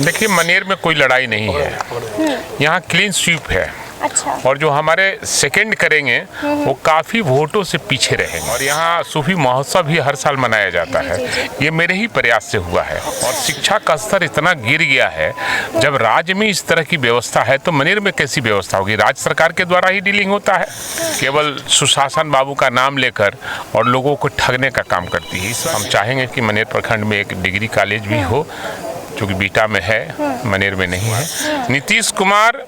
देखिए, मनेर में कोई लड़ाई नहीं है, यहाँ क्लीन स्वीप है। अच्छा। और जो हमारे सेकंड करेंगे वो काफ़ी वोटों से पीछे रहेंगे। और यहाँ सूफी महोत्सव भी हर साल मनाया जाता है। ये मेरे ही प्रयास से हुआ है। और शिक्षा का स्तर इतना गिर गया है, जब राज्य में इस तरह की व्यवस्था है तो मनेर में कैसी व्यवस्था होगी? राज्य सरकार के द्वारा ही डीलिंग होता है, केवल सुशासन बाबू का नाम लेकर और लोगों को ठगने का काम करती है। हम चाहेंगे कि मनेर प्रखंड में एक डिग्री कॉलेज भी हो, जो कि बीटा में है, मनेर में नहीं है। नीतीश कुमार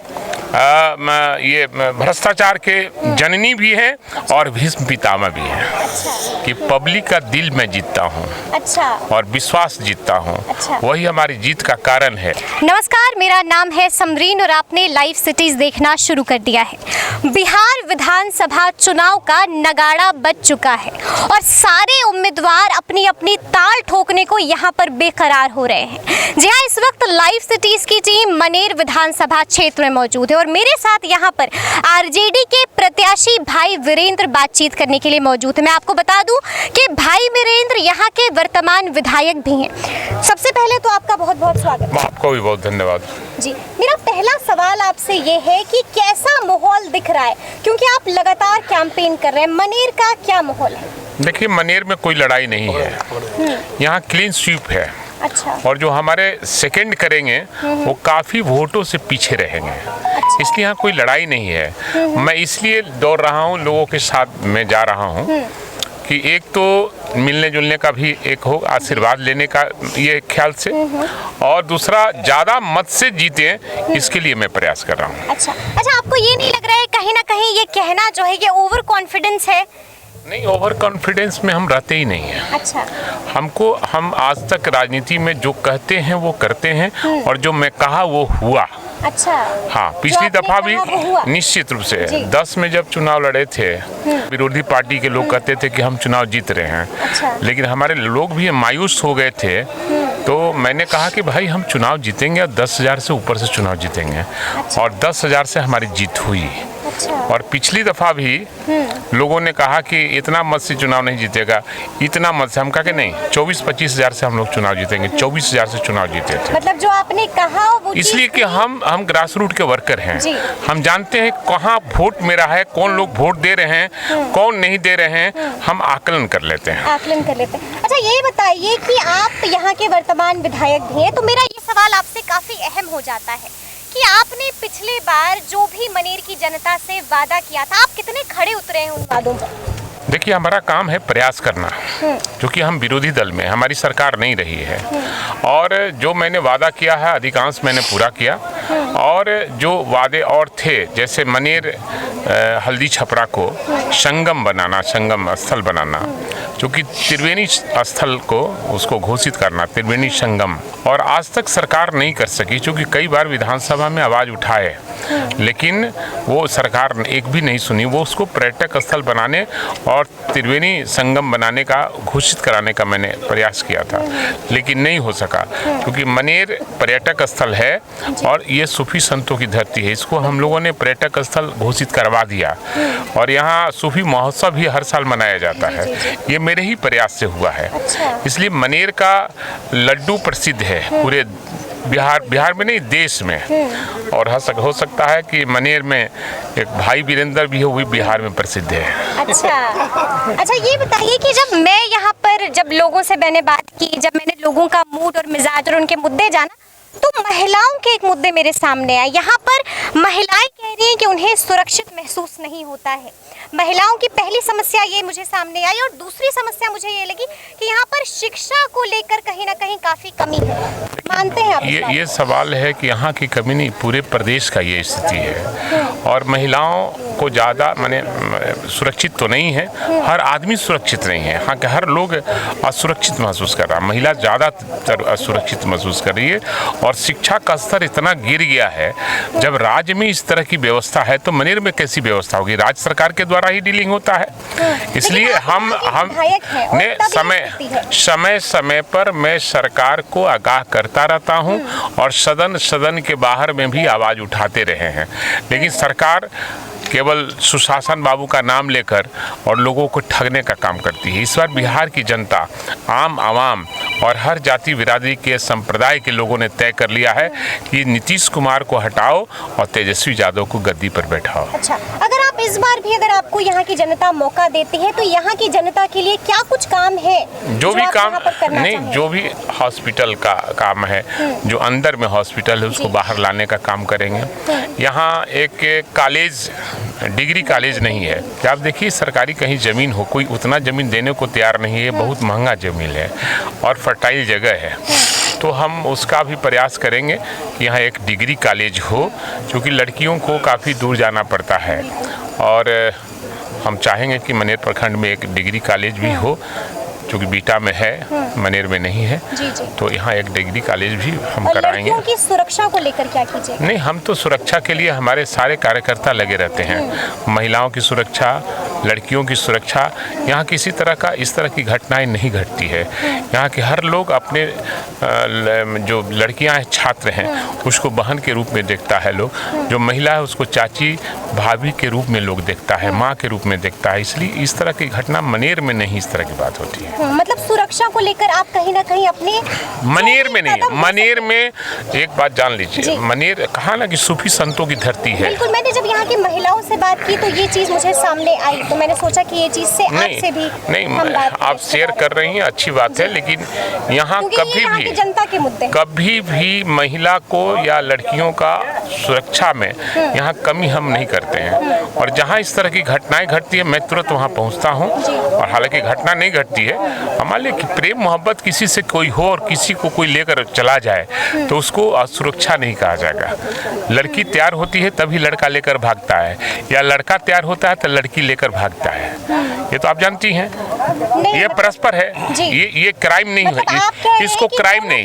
ये भ्रष्टाचार के जननी भी हैं और भीष्म पितामह भी हैं। अच्छा। कि पब्लिक का दिल मैं जीतता हूँ। अच्छा। और विश्वास जीतता हूँ। अच्छा। वही हमारी जीत का कारण है। नमस्कार, मेरा नाम है समरीन और आपने लाइव सिटीज देखना शुरू कर दिया है। बिहार विधानसभा चुनाव का नगाड़ा बज चुका है और सारे उम्मीदवार अपनी अपनी ताल ठोकने को यहाँ पर बेकरार हो रहे हैं। जी हाँ, इस वक्त लाइव सिटीज की टीम मनेर विधानसभा क्षेत्र में मौजूद है और मेरे साथ यहाँ पर आरजेडी के प्रत्याशी भाई वीरेंद्र बातचीत करने के लिए मौजूद है। मैं आपको बता दूं कि भाई वीरेंद्र यहाँ के वर्तमान विधायक भी हैं। सबसे पहले तो आपका बहुत बहुत स्वागत। आपको भी बहुत धन्यवाद। जी, मेरा पहला सवाल आपसे ये है कि कैसा माहौल दिख रहा है, क्योंकि आप लगातार कैंपेन कर रहे हैं। मनेर का क्या माहौल है? देखिए, मनेर में कोई लड़ाई नहीं है, यहाँ क्लीन स्वीप है। अच्छा। और जो हमारे सेकंड करेंगे वो काफ़ी वोटों से पीछे रहेंगे। अच्छा। इसलिए यहाँ कोई लड़ाई नहीं है। मैं इसलिए दौड़ रहा हूँ, लोगों के साथ में जा रहा हूँ कि एक तो मिलने जुलने का भी एक हो, आशीर्वाद लेने का ये ख्याल से, और दूसरा ज़्यादा मत से जीते, इसके लिए मैं प्रयास कर रहा हूँ। अच्छा, आपको ये नहीं लग रहा है कहीं ना कहीं ये कहना जो है ये ओवर कॉन्फिडेंस है? नहीं, ओवर कॉन्फिडेंस में हम रहते ही नहीं हैं। अच्छा। हम आज तक राजनीति में जो कहते हैं वो करते हैं, और जो मैं कहा वो हुआ। अच्छा। हाँ, पिछली दफा भी निश्चित रूप से 10 में जब चुनाव लड़े थे, विरोधी पार्टी के लोग कहते थे कि हम चुनाव जीत रहे हैं। अच्छा। लेकिन हमारे लोग भी मायूस हो गए थे। तो मैंने कहा कि भाई हम चुनाव जीतेंगे और 10,000 से ऊपर से चुनाव जीतेंगे। अच्छा। और 10,000 से हमारी जीत हुई। अच्छा। और पिछली दफा भी लोगों ने कहा कि इतना मत से चुनाव नहीं जीतेगा, इतना मत से। हम कहा कि नहीं, 24-25 हज़ार से हम लोग चुनाव जीतेंगे। 24,000 से चुनाव जीते थे। मतलब जो आपने कहा वो इसलिए कि हम ग्रास रूट के वर्कर हैं। हम जानते हैं कहाँ वोट मेरा है, कौन लोग वोट दे रहे हैं, कौन नहीं दे रहे हैं, हम आकलन कर लेते हैं। अच्छा, ये बताइए कि आप यहाँ के वर्तमान विधायक भी हैं, तो मेरा ये सवाल आपसे काफी अहम हो जाता है कि आपने पिछले बार जो भी मनेर की जनता से वादा किया था, आप कितने खड़े उतरे हैं उन वादों पर? देखिए, हमारा काम है प्रयास करना, क्योंकि हम विरोधी दल में, हमारी सरकार नहीं रही है। और जो मैंने वादा किया है अधिकांश मैंने पूरा किया। और जो वादे और थे, जैसे मनेर हल्दी छपरा को संगम बनाना, संगम स्थल बनाना, जो कि त्रिवेणी स्थल को उसको घोषित करना, त्रिवेणी संगम, और आज तक सरकार नहीं कर सकी, क्योंकि कई बार विधानसभा में आवाज़ उठाए, लेकिन वो सरकार एक भी नहीं सुनी। वो उसको पर्यटक स्थल बनाने और त्रिवेणी संगम बनाने का, घोषित कराने का मैंने प्रयास किया था, लेकिन नहीं हो सका, क्योंकि मनेर पर्यटक स्थल है और ये सूफी संतों की धरती है। इसको हम लोगों ने पर्यटक स्थल घोषित करवा दिया, और यहाँ सूफी महोत्सव भी हर साल मनाया जाता है। ये मेरे ही प्रयास से हुआ है। इसलिए मनेर का लड्डू प्रसिद्ध है पूरे बिहार में नहीं, देश में। और हो सकता है कि मनेर में एक भाई वीरेंद्र भी है, वो भी बिहार में प्रसिद्ध है। अच्छा, ये बताइए कि जब लोगों से मैंने बात की, जब मैंने लोगों का मूड और मिजाज और उनके मुद्दे जाना, तो महिलाओं के एक मुद्दे मेरे सामने आए। यहाँ पर महिलाएं कह रही हैं कि उन्हें सुरक्षित महसूस नहीं होता है। महिलाओं की पहली समस्या ये मुझे सामने आई, और दूसरी समस्या मुझे ये लगी कि यहाँ पर शिक्षा को लेकर कहीं ना कहीं काफी कमी है। मानते हैं आप? ये सवाल है कि यहाँ की कमी नहीं, पूरे प्रदेश का ये स्थिति है। और महिलाओं को ज़्यादा माने सुरक्षित तो नहीं है, हर आदमी सुरक्षित नहीं है। यहाँ के हर लोग असुरक्षित महसूस कर रहा है, महिला ज़्यादातर असुरक्षित महसूस कर रही है। और शिक्षा का स्तर इतना गिर गया है, जब राज्य में इस तरह की व्यवस्था है तो मनेर में कैसी व्यवस्था होगी? राज्य सरकार के द्वारा ही डीलिंग होता है। इसलिए हम ने समय पर मैं सरकार को आगाह करता रहता हूं, और सदन के बाहर में भी आवाज़ उठाते रहे हैं। लेकिन सरकार केवल सुशासन बाबू का नाम लेकर और लोगों को ठगने का काम करती है। इस बार बिहार की जनता, आम आवाम और हर जाति बिरादरी के संप्रदाय के लोगों ने तय कर लिया है कि नीतीश कुमार को हटाओ और तेजस्वी यादव को गद्दी पर बैठाओ। अच्छा, अगर आप इस बार भी अगर आपको यहाँ की जनता मौका देती है तो यहाँ की जनता के लिए क्या कुछ काम है जो भी आप काम यहाँ पर करना नहीं, चाहें? जो भी हॉस्पिटल का काम है, जो अंदर में हॉस्पिटल है उसको बाहर लाने का काम करेंगे। यहाँ एक कॉलेज, डिग्री कॉलेज नहीं है कि आप देखिए सरकारी कहीं ज़मीन हो, कोई उतना ज़मीन देने को तैयार नहीं है, बहुत महंगा ज़मीन है और फर्टाइल जगह है। तो हम उसका भी प्रयास करेंगे कि यहाँ एक डिग्री कॉलेज हो, क्योंकि लड़कियों को काफ़ी दूर जाना पड़ता है और हम चाहेंगे कि मनेर प्रखंड में एक डिग्री कॉलेज भी हो, जो कि बीटा में है, मनेर में नहीं है। जी जी। तो यहाँ एक डिग्री कॉलेज भी हम और कराएंगे। लड़कियों की सुरक्षा को लेकर क्या कीजिए? नहीं, हम तो सुरक्षा के लिए हमारे सारे कार्यकर्ता लगे रहते हैं। महिलाओं की सुरक्षा, लड़कियों की सुरक्षा, यहाँ किसी तरह का इस तरह की घटनाएं नहीं घटती है। यहाँ के हर लोग अपने जो लड़कियां हैं, छात्र हैं, उसको बहन के रूप में देखता है लोग। जो महिला है उसको चाची भाभी के रूप में लोग देखता है, माँ के रूप में देखता है। इसलिए इस तरह की घटना मनेर में नहीं इस तरह की बात होती है। मतलब सुरक्षा को लेकर आप कहीं ना कहीं अपने मनेर में नहीं, मनेर में एक बात जान लीजिए, मनेर कहा ना कि सूफी संतों की धरती है। बिल्कुल, मैंने जब यहाँ की महिलाओं से बात की तो ये चीज़ मुझे सामने आई, तो मैंने सोचा कि ये चीज़ से आपसे भी नहीं, हम बात आप शेयर कर रही हैं, अच्छी बात है, लेकिन यहाँ कभी जनता के मुद्दे कभी भी महिला को या लड़कियों का सुरक्षा में यहाँ कमी हम नहीं करते हैं। और जहाँ इस तरह की घटनाएं घटती है मैं तुरंत वहाँ पहुँचता हूँ। और हालांकि घटना नहीं घटती है, हमारे लिए प्रेम मोहब्बत किसी से कोई हो और किसी को कोई लेकर चला जाए तो उसको असुरक्षा नहीं कहा जाएगा। लड़की तैयार होती है तभी लड़का लेकर भागता है, या लड़का तैयार होता है तो लड़की लेकर भागता है। ये तो आप जानती हैं, ये परस्पर है, ये क्राइम नहीं है, इसको क्राइम नहीं।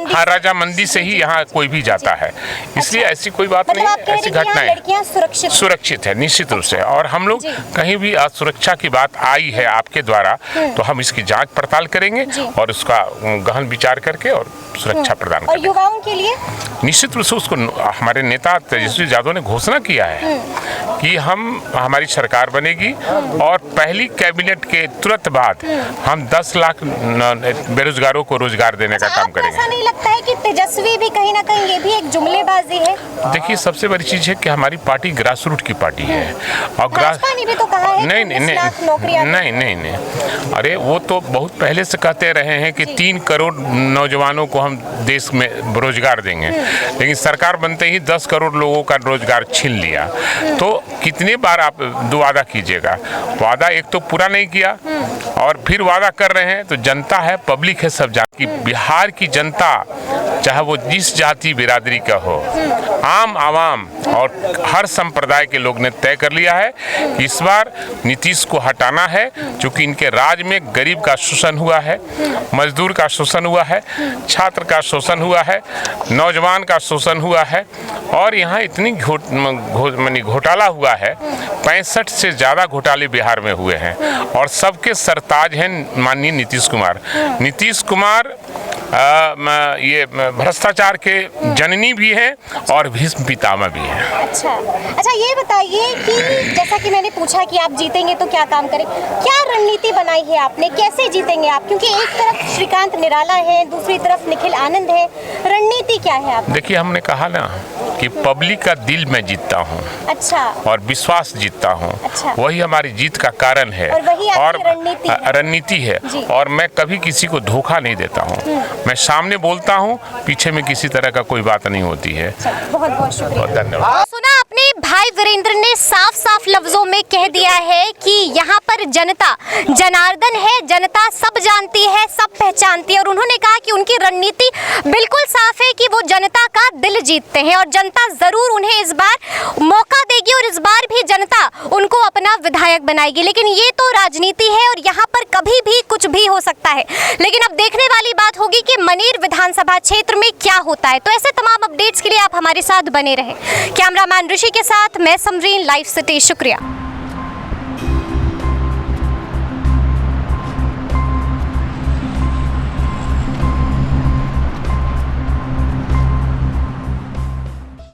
हाँ, रजामंदी से ही यहाँ कोई भी जाता है, इसलिए ऐसी कोई बात नहीं, ऐसी घटनाएं सुरक्षित है निश्चित रूप से। और हम लोग कहीं भी असुरक्षा की बात आई है आपके द्वारा तो हम इसकी जांच पड़ताल करेंगे और उसका गहन विचार करके और सुरक्षा प्रदान करेंगे। और युवाओं के लिए निश्चित रूप से उसको हमारे नेता तेजस्वी यादव ने घोषणा किया है कि हमारी सरकार बनेगी और पहली कैबिनेट के तुरंत बाद हम 10 लाख बेरोजगारों को रोजगार देने का काम करेंगे। ऐसा नहीं लगता है कि तेजस्वी भी कहीं ना कहीं ये भी एक जुमलेबाजी है? देखिए, सबसे बड़ी चीज है कि हमारी पार्टी ग्रास रूट की पार्टी है और भाजपा ने भी तो कहा है नहीं, अरे वो तो बहुत पहले से कहते रहे हैं कि 3 करोड़ नौजवानों को हम देश में रोजगार देंगे, लेकिन सरकार बनते ही 10 करोड़ लोगों का रोजगार छीन लिया। तो कितने बार आप वादा कीजिएगा? वादा एक तो पूरा नहीं किया और फिर वादा कर रहे हैं। तो जनता है, पब्लिक है, सब जाति, बिहार की जनता चाहे वो जिस जाति बिरादरी का हो, आम आवाम और हर संप्रदाय के लोग ने तय कर लिया है कि इस बार नीतीश को हटाना है, क्योंकि इनके राज में गरीब का शोषण हुआ है, मजदूर का शोषण हुआ है, छात्र का शोषण हुआ है, नौजवान का शोषण हुआ है और यहाँ इतनी घोटाला हुआ है। 65 से ज़्यादा घोटाले बिहार में हुए हैं और सबके सरताज हैं माननीय नीतीश कुमार। नीतीश कुमार ये भ्रष्टाचार के जननी भी हैं और भीष्म पितामह भी हैं। अच्छा, ये बताइए कि जैसा कि मैंने पूछा कि आप जीतेंगे तो क्या काम करें, क्या रणनीति बनाई है आपने, कैसे जीतेंगे आप? क्योंकि एक तरफ श्रीकांत निराला है, दूसरी तरफ निखिल आनंद है, रणनीति क्या है आप? देखिए, हमने कहा ना कि पब्लिक का दिल मैं जीतता हूँ। अच्छा। और विश्वास जीतता हूँ। अच्छा। वही हमारी जीत का कारण है और वही रणनीति है। और मैं कभी किसी को धोखा नहीं देता हूँ। मैं सामने बोलता हूँ, पीछे में किसी तरह का कोई बात नहीं होती है। बहुत बहुत शुक्रिया, धन्यवाद। सुना अपने भाई वीरेंद्र ने साफ साफ लफ्जों में कह दिया है कि यहाँ पर जनता जनार्दन है, जनता सब जानती है, सब पहचानती है। और उन्होंने कहा कि उनकी रणनीति बिल्कुल साफ है कि वो जनता का दिल जीतते हैं और जनता जरूर उन्हें इस बार मौका देगी और इस बार भी जनता उनको अपना विधायक बनाएगी। लेकिन ये तो राजनीति है और यहाँ पर कभी भी कुछ भी हो सकता है। लेकिन अब देखने वाली बात होगी कि मनेर विधानसभा क्षेत्र में क्या होता है। तो ऐसे तमाम अपडेट्स के लिए आप हमारे साथ बने रहें। कैमरामैन ऋषि के साथ मैं समरीन, लाइव सिटी। शुक्रिया।